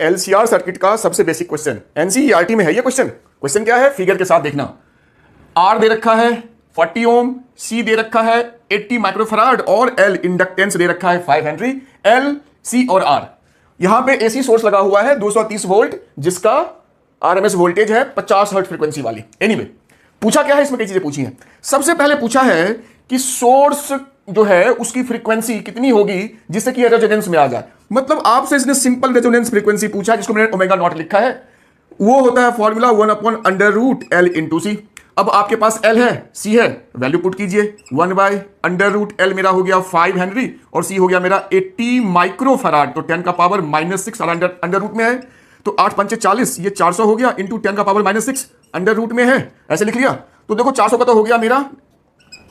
LCR circuit का सबसे basic question, NCERT में है ये क्वेश्चन। क्वेश्चन क्या है, फिगर के साथ देखना। आर दे रखा है 40 ओम, सी दे रखा है 80 माइक्रोफराड और एल इंडक्टेंस दे रखा है 5 हेनरी। एल, सी और आर, यहां पे एसी सोर्स लगा हुआ है 230 वोल्ट, जिसका आरएमएस वोल्टेज है 50 हर्ट्ज फ्रीक्वेंसी वाली। एनीवे, पूछा क्या है, इसमें कई चीजें पूछी हैं। सबसे पहले पूछा है कि सोर्स जो है उसकी फ्रीक्वेंसी कितनी होगी जिससे कि रेजोनेंस में आ जाए। मतलब आपसे इसने सिंपल रेजोनेंस फ्रीक्वेंसी पूछा है, जिसको मैंने ओमेगा नॉट लिखा है। वो होता है फॉर्मूला 1/√L इंटू सी। अब आपके पास L है, C है, वैल्यू पुट कीजिए। 1/√L मेरा हो गया 5 हेनरी और C हो गया मेरा 80 माइक्रोफराड, तो 10 का पावर -6 अंडर रूट में है, तो 8 पंचे 40, ये 400 हो गया इंटू 10 का पावर -6 अंडर रूट में है, ऐसे लिख लिया। तो देखो 400 का तो हो गया मेरा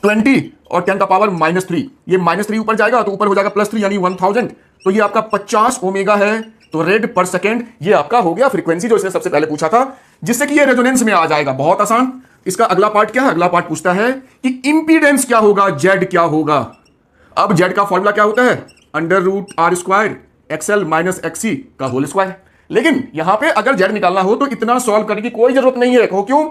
20 और 10 का पावर -3, ये -3 ऊपर जाएगा तो ऊपर हो जाएगा +3 यानी 1000, तो ये आपका 50 ओमेगा है, तो रेड पर सेकेंड ये आपका हो गया फ्रीक्वेंसी जो इसने सबसे पहले पूछा था, जिससे कि ये रेजोनेंस में आ जाएगा। बहुत आसान। इसका अगला पार्ट क्या है, अगला पार्ट पूछता है कि इंपीडेंस क्या होगा, जेड क्या होगा। अब जेड का फॉर्मूला क्या होता है, √R² XL - XC का होल स्क्वायर। लेकिन यहां पे अगर जेड निकालना हो तो इतना सॉल्व करने की कोई जरूरत नहीं है। क्यों?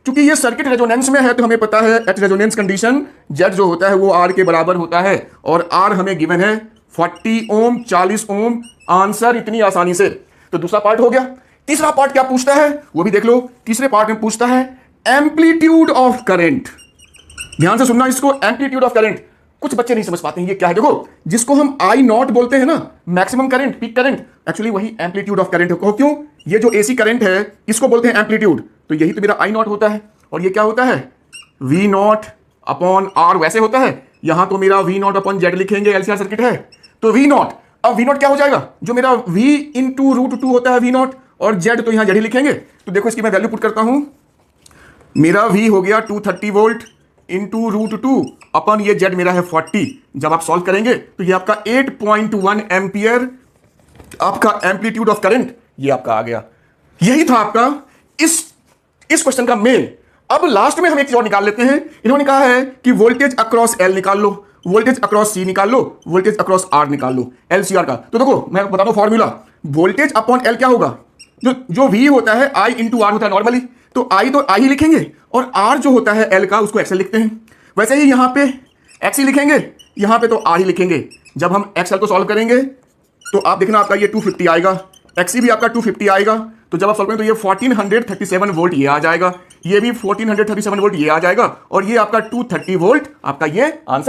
क्योंकि ये सर्किट रेजोनेंस में है, तो हमें पता है एट रेजोनेंस कंडीशन जेड जो होता है वो आर के बराबर होता है, और आर हमें गिवन है 40 ओम 40 ओम। आंसर इतनी आसानी से। तो दूसरा पार्ट हो गया। तीसरा पार्ट क्या पूछता है वो भी देख लो। तीसरे पार्ट में पूछता है एम्पलीट्यूड ऑफ करंट। ध्यान से सुनना इसको, एम्पलीट्यूड ऑफ करंट। कुछ बच्चे नहीं समझ पाते हैं ये क्या है। देखो, जिसको हम आई नॉट बोलते हैं ना, maximum current, peak current, actually वही एम्पलीट्यूड ऑफ करंट है। क्यों? ये जो एसी करंट है इसको बोलते हैं एम्पलीट्यूड, तो यही तो मेरा आई नॉट होता है। और ये क्या होता है, वी नॉट अपॉन आर वैसे होता है। यहां तो मेरा वी नॉट अपॉन जेड लिखेंगे, एलसीआर सर्किट है तो वी नॉट। अब वी नॉट क्या हो जाएगा, जो मेरा v इंटू √2 होता है वी नॉट, और जेड तो यहां जेड ही लिखेंगे। तो देखो इसकी मैं वैल्यू पुट करता हूं, मेरा v हो गया 230 वोल्ट इंटू √2 अपन ये जेड मेरा है 40। जब आप सॉल्व करेंगे तो ये आपका 8.1 एम्पियर आपका एम्पलीट्यूड ऑफ करंट ये आपका आ गया। यही था आपका इस क्वेश्चन का मेन। अब लास्ट में हम एक चीज और निकाल लेते हैं। इन्होंने कहा है कि वोल्टेज अक्रॉस एल निकाल लो, वोल्टेज अक्रॉस सी निकाल लो, वोल्टेज अक्रॉस आर निकाल लो, एलसीआर का। तो देखो मैं बता दूं फॉर्मूला, वोल्टेज अपॉन एल क्या होगा, जो वी होता है आई इंटू आर होता है नॉर्मली, तो आई तो आई ही लिखेंगे, और आर जो होता है एल का उसको एक्सएल लिखते हैं। वैसे ही यहां पे एक्स ही लिखेंगे, यहां पे तो आर ही लिखेंगे। जब हम एक्सएल को सॉल्व करेंगे तो आप देखना आपका ये 250 आएगा, एक्सी भी आपका 250 आएगा। तो जब आप सॉल्व करेंगे तो ये 1437 वोल्ट ये आ जाएगा, ये भी 1437 वोल्ट ये आ जाएगा, और ये आपका 230 वोल्ट आपका ये आंसर